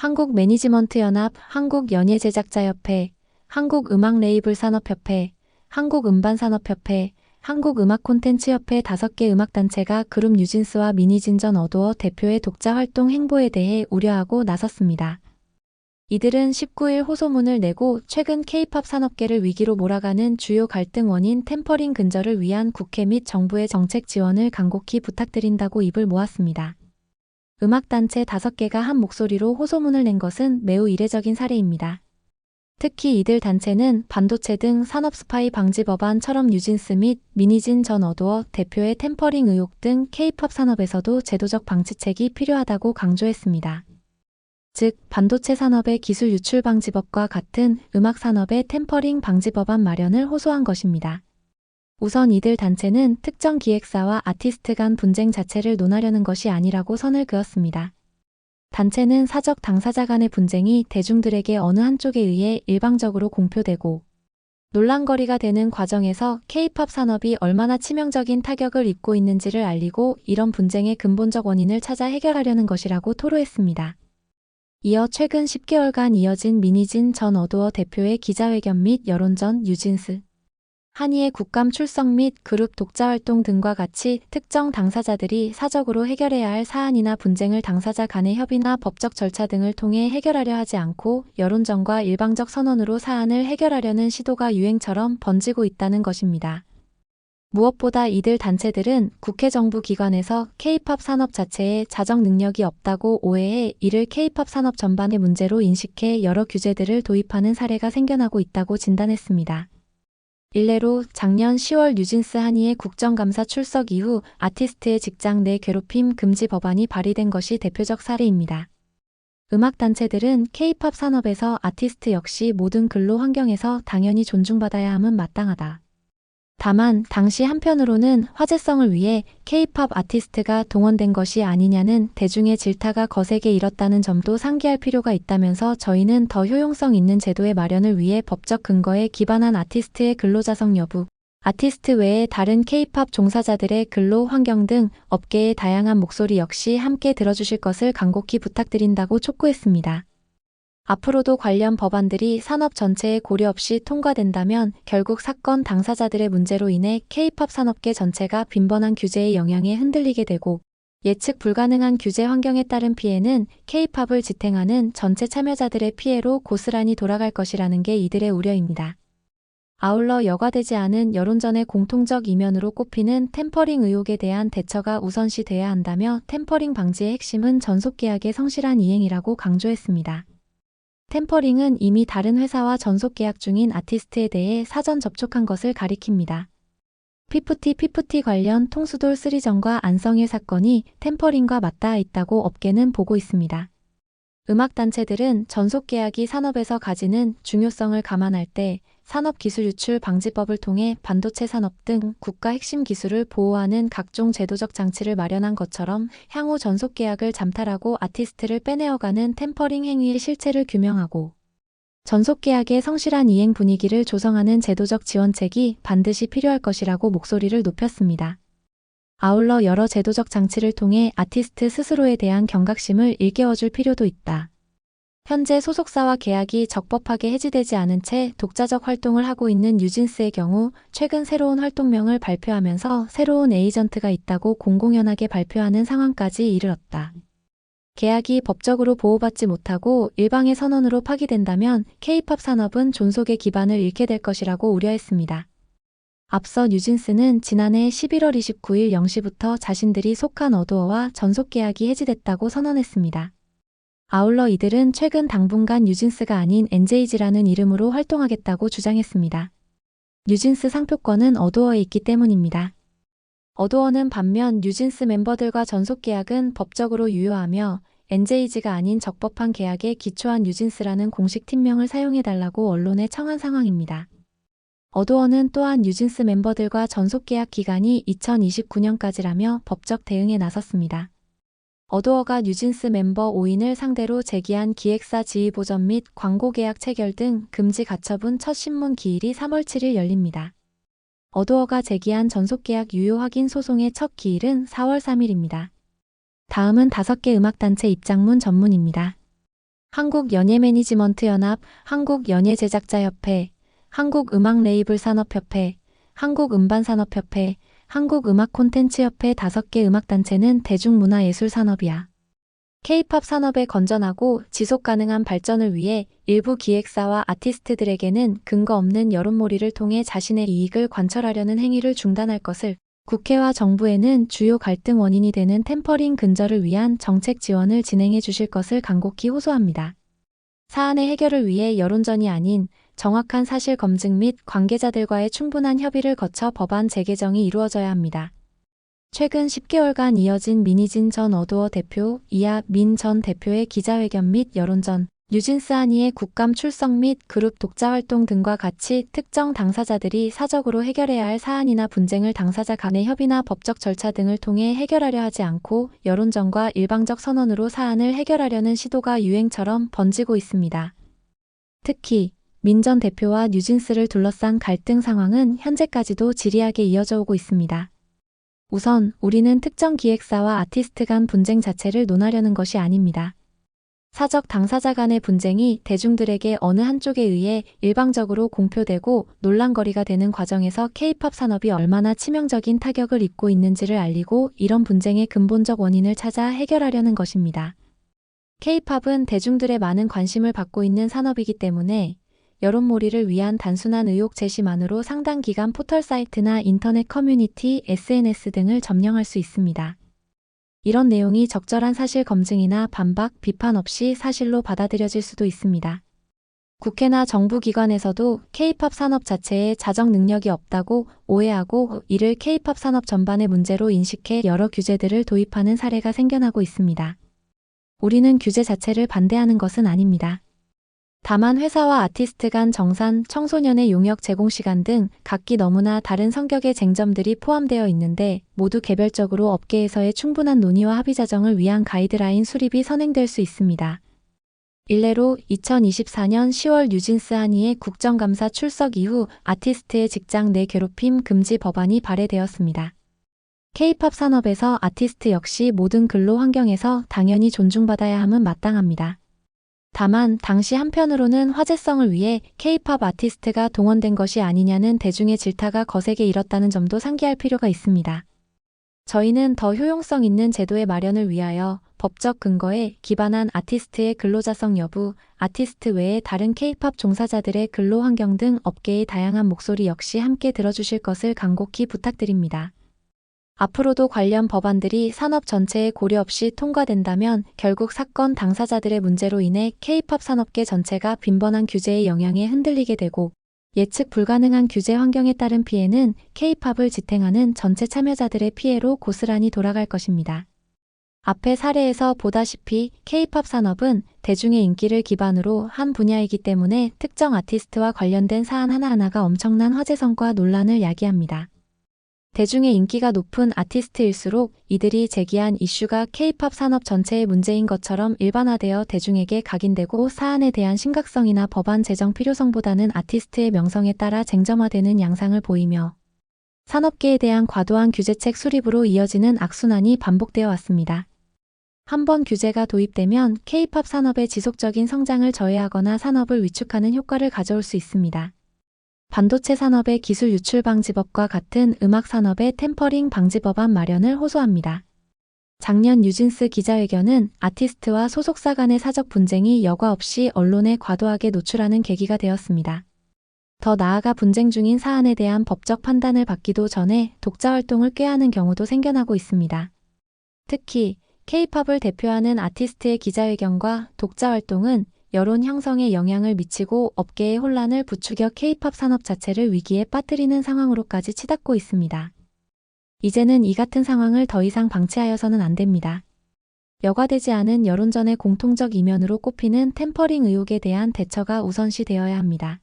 한국매니지먼트연합, 한국연예제작자협회, 한국음악레이블산업협회, 한국음반산업협회, 한국음악콘텐츠협회 5개 음악단체가 그룹 뉴진스와 미니진 전 어도어 대표의 독자 활동 행보에 대해 우려하고 나섰습니다. 이들은 19일 호소문을 내고 최근 K-팝 산업계를 위기로 몰아가는 주요 갈등 원인 템퍼링 근절을 위한 국회 및 정부의 정책 지원을 간곡히 부탁드린다고 입을 모았습니다. 음악단체 5개가 한 목소리로 호소문을 낸 것은 매우 이례적인 사례입니다. 특히 이들 단체는 반도체 등 산업 스파이 방지 법안처럼 뉴진스 및 미니진 전 어도어 대표의 템퍼링 의혹 등 K-팝 산업에서도 제도적 방지책이 필요하다고 강조했습니다. 즉, 반도체 산업의 기술 유출 방지법과 같은 음악 산업의 템퍼링 방지 법안 마련을 호소한 것입니다. 우선 이들 단체는 특정 기획사와 아티스트 간 분쟁 자체를 논하려는 것이 아니라고 선을 그었습니다. 단체는 사적 당사자 간의 분쟁이 대중들에게 어느 한쪽에 의해 일방적으로 공표되고 논란거리가 되는 과정에서 K-팝 산업이 얼마나 치명적인 타격을 입고 있는지를 알리고 이런 분쟁의 근본적 원인을 찾아 해결하려는 것이라고 토로했습니다. 이어 최근 10개월간 이어진 미니진 전 어도어 대표의 기자회견 및 여론전 뉴진스 한이의 국감 출석 및 그룹 독자 활동 등과 같이 특정 당사자들이 사적으로 해결해야 할 사안이나 분쟁을 당사자 간의 협의나 법적 절차 등을 통해 해결하려 하지 않고 여론전과 일방적 선언으로 사안을 해결하려는 시도가 유행처럼 번지고 있다는 것입니다. 무엇보다 이들 단체들은 국회 정부 기관에서 K-팝 산업 자체에 자정 능력이 없다고 오해해 이를 K-팝 산업 전반의 문제로 인식해 여러 규제들을 도입하는 사례가 생겨나고 있다고 진단했습니다. 일례로 작년 10월 뉴진스 한이의 국정감사 출석 이후 아티스트의 직장 내 괴롭힘 금지 법안이 발의된 것이 대표적 사례입니다. 음악단체들은 K-팝 산업에서 아티스트 역시 모든 근로 환경에서 당연히 존중받아야 함은 마땅하다. 다만 당시 한편으로는 화제성을 위해 K-팝 아티스트가 동원된 것이 아니냐는 대중의 질타가 거세게 일었다는 점도 상기할 필요가 있다면서 저희는 더 효용성 있는 제도의 마련을 위해 법적 근거에 기반한 아티스트의 근로자성 여부, 아티스트 외의 다른 K-팝 종사자들의 근로 환경 등 업계의 다양한 목소리 역시 함께 들어주실 것을 간곡히 부탁드린다고 촉구했습니다. 앞으로도 관련 법안들이 산업 전체에 고려 없이 통과된다면 결국 사건 당사자들의 문제로 인해 K-팝 산업계 전체가 빈번한 규제의 영향에 흔들리게 되고 예측 불가능한 규제 환경에 따른 피해는 K-팝을 지탱하는 전체 참여자들의 피해로 고스란히 돌아갈 것이라는 게 이들의 우려입니다. 아울러 여과되지 않은 여론전의 공통적 이면으로 꼽히는 템퍼링 의혹에 대한 대처가 우선시돼야 한다며 템퍼링 방지의 핵심은 전속계약의 성실한 이행이라고 강조했습니다. 템퍼링은 이미 다른 회사와 전속계약 중인 아티스트에 대해 사전 접촉한 것을 가리킵니다. 피프티 관련 통수돌 3전과 안성일 사건이 템퍼링과 맞닿아 있다고 업계는 보고 있습니다. 음악단체들은 전속계약이 산업에서 가지는 중요성을 감안할 때 산업기술유출방지법을 통해 반도체 산업 등 국가 핵심 기술을 보호하는 각종 제도적 장치를 마련한 것처럼 향후 전속계약을 잠탈하고 아티스트를 빼내어가는 템퍼링 행위의 실체를 규명하고 전속계약의 성실한 이행 분위기를 조성하는 제도적 지원책이 반드시 필요할 것이라고 목소리를 높였습니다. 아울러 여러 제도적 장치를 통해 아티스트 스스로에 대한 경각심을 일깨워줄 필요도 있다. 현재 소속사와 계약이 적법하게 해지되지 않은 채 독자적 활동을 하고 있는 뉴진스의 경우 최근 새로운 활동명을 발표하면서 새로운 에이전트가 있다고 공공연하게 발표하는 상황까지 이르렀다. 계약이 법적으로 보호받지 못하고 일방의 선언으로 파기된다면 K-팝 산업은 존속의 기반을 잃게 될 것이라고 우려했습니다. 앞서 뉴진스는 지난해 11월 29일 0시부터 자신들이 속한 어도어와 전속계약이 해지됐다고 선언했습니다. 아울러 이들은 최근 당분간 뉴진스가 아닌 NJG라는 이름으로 활동하겠다고 주장했습니다. 뉴진스 상표권은 어도어에 있기 때문입니다. 어도어는 반면 뉴진스 멤버들과 전속계약은 법적으로 유효하며 NJG가 아닌 적법한 계약에 기초한 뉴진스라는 공식 팀명을 사용해달라고 언론에 청한 상황입니다. 어도어는 또한 뉴진스 멤버들과 전속계약 기간이 2029년까지라며 법적 대응에 나섰습니다. 어도어가 뉴진스 멤버 5인을 상대로 제기한 기획사 지휘보전 및 광고계약 체결 등 금지 가처분 첫 신문 기일이 3월 7일 열립니다. 어도어가 제기한 전속계약 유효 확인 소송의 첫 기일은 4월 3일입니다. 다음은 5개 음악단체 입장문 전문입니다. 한국연예매니지먼트연합, 한국연예제작자협회, 한국음악레이블산업협회, 한국음반산업협회, 한국음악콘텐츠협회 5개 음악단체는 대중문화예술산업이야. K-팝 산업의 건전하고 지속가능한 발전을 위해 일부 기획사와 아티스트들에게는 근거 없는 여론몰이를 통해 자신의 이익을 관철하려는 행위를 중단할 것을, 국회와 정부에는 주요 갈등 원인이 되는 템퍼링 근절을 위한 정책 지원을 진행해 주실 것을 간곡히 호소합니다. 사안의 해결을 위해 여론전이 아닌 정확한 사실 검증 및 관계자들과의 충분한 협의를 거쳐 법안 재개정이 이루어져야 합니다. 최근 10개월간 이어진 민희진 전 어도어 대표, 이하 민 전 대표의 기자회견 및 여론전, 뉴진스 한이의 국감 출석 및 그룹 독자 활동 등과 같이 특정 당사자들이 사적으로 해결해야 할 사안이나 분쟁을 당사자 간의 협의나 법적 절차 등을 통해 해결하려 하지 않고 여론전과 일방적 선언으로 사안을 해결하려는 시도가 유행처럼 번지고 있습니다. 특히 민 전 대표와 뉴진스를 둘러싼 갈등 상황은 현재까지도 지리하게 이어져 오고 있습니다. 우선 우리는 특정 기획사와 아티스트 간 분쟁 자체를 논하려는 것이 아닙니다. 사적 당사자 간의 분쟁이 대중들에게 어느 한쪽에 의해 일방적으로 공표되고 논란거리가 되는 과정에서 K-팝 산업이 얼마나 치명적인 타격을 입고 있는지를 알리고 이런 분쟁의 근본적 원인을 찾아 해결하려는 것입니다. K-팝은 대중들의 많은 관심을 받고 있는 산업이기 때문에 여론몰이를 위한 단순한 의혹 제시만으로 상당 기간 포털 사이트나 인터넷 커뮤니티, SNS 등을 점령할 수 있습니다. 이런 내용이 적절한 사실 검증이나 반박, 비판 없이 사실로 받아들여질 수도 있습니다. 국회나 정부 기관에서도 K-팝 산업 자체에 자정 능력이 없다고 오해하고 이를 K-팝 산업 전반의 문제로 인식해 여러 규제들을 도입하는 사례가 생겨나고 있습니다. 우리는 규제 자체를 반대하는 것은 아닙니다. 다만 회사와 아티스트 간 정산, 청소년의 용역 제공 시간 등 각기 너무나 다른 성격의 쟁점들이 포함되어 있는데 모두 개별적으로 업계에서의 충분한 논의와 합의 자정을 위한 가이드라인 수립이 선행될 수 있습니다. 일례로 2024년 10월 뉴진스 한이의 국정감사 출석 이후 아티스트의 직장 내 괴롭힘 금지 법안이 발의되었습니다. K-팝 산업에서 아티스트 역시 모든 근로 환경에서 당연히 존중받아야 함은 마땅합니다. 다만 당시 한편으로는 화제성을 위해 K-팝 아티스트가 동원된 것이 아니냐는 대중의 질타가 거세게 일었다는 점도 상기할 필요가 있습니다. 저희는 더 효용성 있는 제도의 마련을 위하여 법적 근거에 기반한 아티스트의 근로자성 여부, 아티스트 외의 다른 K-팝 종사자들의 근로 환경 등 업계의 다양한 목소리 역시 함께 들어주실 것을 간곡히 부탁드립니다. 앞으로도 관련 법안들이 산업 전체에 고려 없이 통과된다면 결국 사건 당사자들의 문제로 인해 K-팝 산업계 전체가 빈번한 규제의 영향에 흔들리게 되고 예측 불가능한 규제 환경에 따른 피해는 K-팝을 지탱하는 전체 참여자들의 피해로 고스란히 돌아갈 것입니다. 앞의 사례에서 보다시피 K-팝 산업은 대중의 인기를 기반으로 한 분야이기 때문에 특정 아티스트와 관련된 사안 하나하나가 엄청난 화제성과 논란을 야기합니다. 대중의 인기가 높은 아티스트일수록 이들이 제기한 이슈가 K-팝 산업 전체의 문제인 것처럼 일반화되어 대중에게 각인되고 사안에 대한 심각성이나 법안 제정 필요성보다는 아티스트의 명성에 따라 쟁점화되는 양상을 보이며 산업계에 대한 과도한 규제책 수립으로 이어지는 악순환이 반복되어 왔습니다. 한번 규제가 도입되면 K-팝 산업의 지속적인 성장을 저해하거나 산업을 위축하는 효과를 가져올 수 있습니다. 반도체 산업의 기술 유출 방지법과 같은 음악 산업의 템퍼링 방지 법안 마련을 호소합니다. 작년 뉴진스 기자회견은 아티스트와 소속사 간의 사적 분쟁이 여과 없이 언론에 과도하게 노출하는 계기가 되었습니다. 더 나아가 분쟁 중인 사안에 대한 법적 판단을 받기도 전에 독자 활동을 꾀하는 경우도 생겨나고 있습니다. 특히 K-팝을 대표하는 아티스트의 기자회견과 독자 활동은 여론 형성에 영향을 미치고 업계의 혼란을 부추겨 K-팝 산업 자체를 위기에 빠뜨리는 상황으로까지 치닫고 있습니다. 이제는 이 같은 상황을 더 이상 방치하여서는 안 됩니다. 여과되지 않은 여론전의 공통적 이면으로 꼽히는 템퍼링 의혹에 대한 대처가 우선시 되어야 합니다.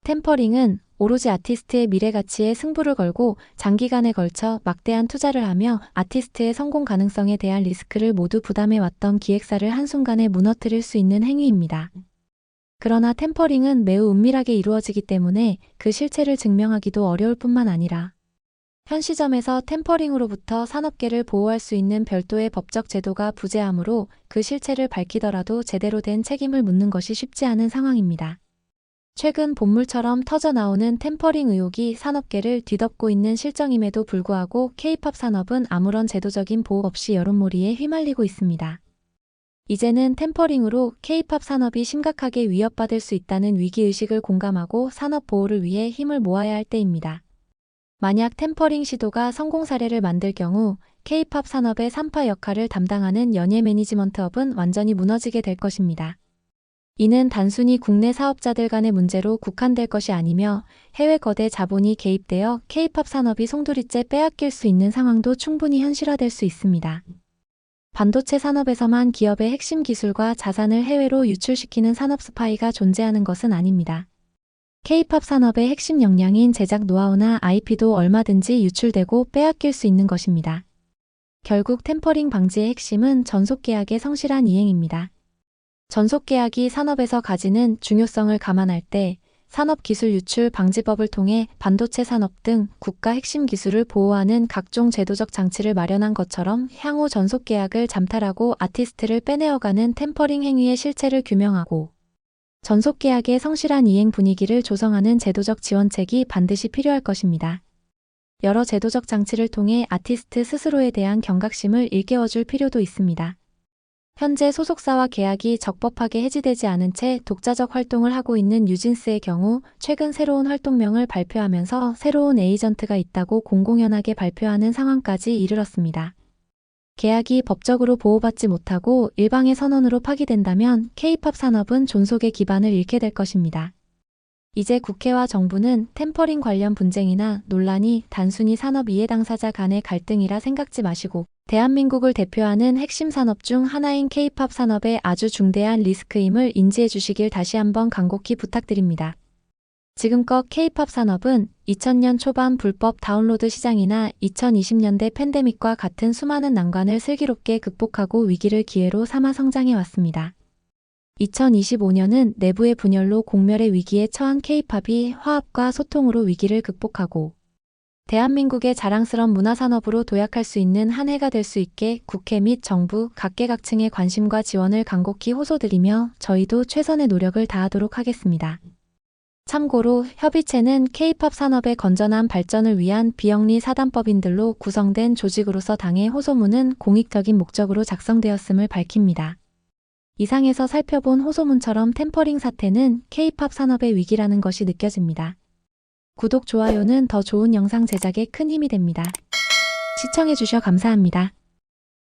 템퍼링은 오로지 아티스트의 미래 가치에 승부를 걸고 장기간에 걸쳐 막대한 투자를 하며 아티스트의 성공 가능성에 대한 리스크를 모두 부담해왔던 기획사를 한순간에 무너뜨릴 수 있는 행위입니다. 그러나 템퍼링은 매우 은밀하게 이루어지기 때문에 그 실체를 증명하기도 어려울 뿐만 아니라 현 시점에서 템퍼링으로부터 산업계를 보호할 수 있는 별도의 법적 제도가 부재하므로 그 실체를 밝히더라도 제대로 된 책임을 묻는 것이 쉽지 않은 상황입니다. 최근 본물처럼 터져나오는 템퍼링 의혹이 산업계를 뒤덮고 있는 실정임에도 불구하고 K-팝 산업은 아무런 제도적인 보호 없이 여론몰이에 휘말리고 있습니다. 이제는 템퍼링으로 K-팝 산업이 심각하게 위협받을 수 있다는 위기의식을 공감하고 산업 보호를 위해 힘을 모아야 할 때입니다. 만약 템퍼링 시도가 성공 사례를 만들 경우 K-팝 산업의 3파 역할을 담당하는 연예 매니지먼트업은 완전히 무너지게 될 것입니다. 이는 단순히 국내 사업자들 간의 문제로 국한될 것이 아니며 해외 거대 자본이 개입되어 K-팝 산업이 송두리째 빼앗길 수 있는 상황도 충분히 현실화될 수 있습니다. 반도체 산업에서만 기업의 핵심 기술과 자산을 해외로 유출시키는 산업 스파이가 존재하는 것은 아닙니다. K-팝 산업의 핵심 역량인 제작 노하우나 IP도 얼마든지 유출되고 빼앗길 수 있는 것입니다. 결국 템퍼링 방지의 핵심은 전속계약의 성실한 이행입니다. 전속계약이 산업에서 가지는 중요성을 감안할 때 산업기술 유출 방지법을 통해 반도체 산업 등 국가 핵심 기술을 보호하는 각종 제도적 장치를 마련한 것처럼 향후 전속계약을 잠탈하고 아티스트를 빼내어가는 템퍼링 행위의 실체를 규명하고 전속계약의 성실한 이행 분위기를 조성하는 제도적 지원책이 반드시 필요할 것입니다. 여러 제도적 장치를 통해 아티스트 스스로에 대한 경각심을 일깨워줄 필요도 있습니다. 현재 소속사와 계약이 적법하게 해지되지 않은 채 독자적 활동을 하고 있는 뉴진스의 경우 최근 새로운 활동명을 발표하면서 새로운 에이전트가 있다고 공공연하게 발표하는 상황까지 이르렀습니다. 계약이 법적으로 보호받지 못하고 일방의 선언으로 파기된다면 K-팝 산업은 존속의 기반을 잃게 될 것입니다. 이제 국회와 정부는 템퍼링 관련 분쟁이나 논란이 단순히 산업 이해 당사자 간의 갈등이라 생각지 마시고 대한민국을 대표하는 핵심 산업 중 하나인 K-팝 산업의 아주 중대한 리스크임을 인지해 주시길 다시 한번 간곡히 부탁드립니다. 지금껏 K-팝 산업은 2000년 초반 불법 다운로드 시장이나 2020년대 팬데믹과 같은 수많은 난관을 슬기롭게 극복하고 위기를 기회로 삼아 성장해 왔습니다. 2025년은 내부의 분열로 공멸의 위기에 처한 K-팝이 화합과 소통으로 위기를 극복하고 대한민국의 자랑스러운 문화산업으로 도약할 수 있는 한 해가 될 수 있게 국회 및 정부 각계각층의 관심과 지원을 간곡히 호소드리며 저희도 최선의 노력을 다하도록 하겠습니다. 참고로 협의체는 K-팝 산업의 건전한 발전을 위한 비영리 사단법인들로 구성된 조직으로서 당의 호소문은 공익적인 목적으로 작성되었음을 밝힙니다. 이상에서 살펴본 호소문처럼 템퍼링 사태는 K-팝 산업의 위기라는 것이 느껴집니다. 구독, 좋아요는 더 좋은 영상 제작에 큰 힘이 됩니다. 시청해주셔 감사합니다.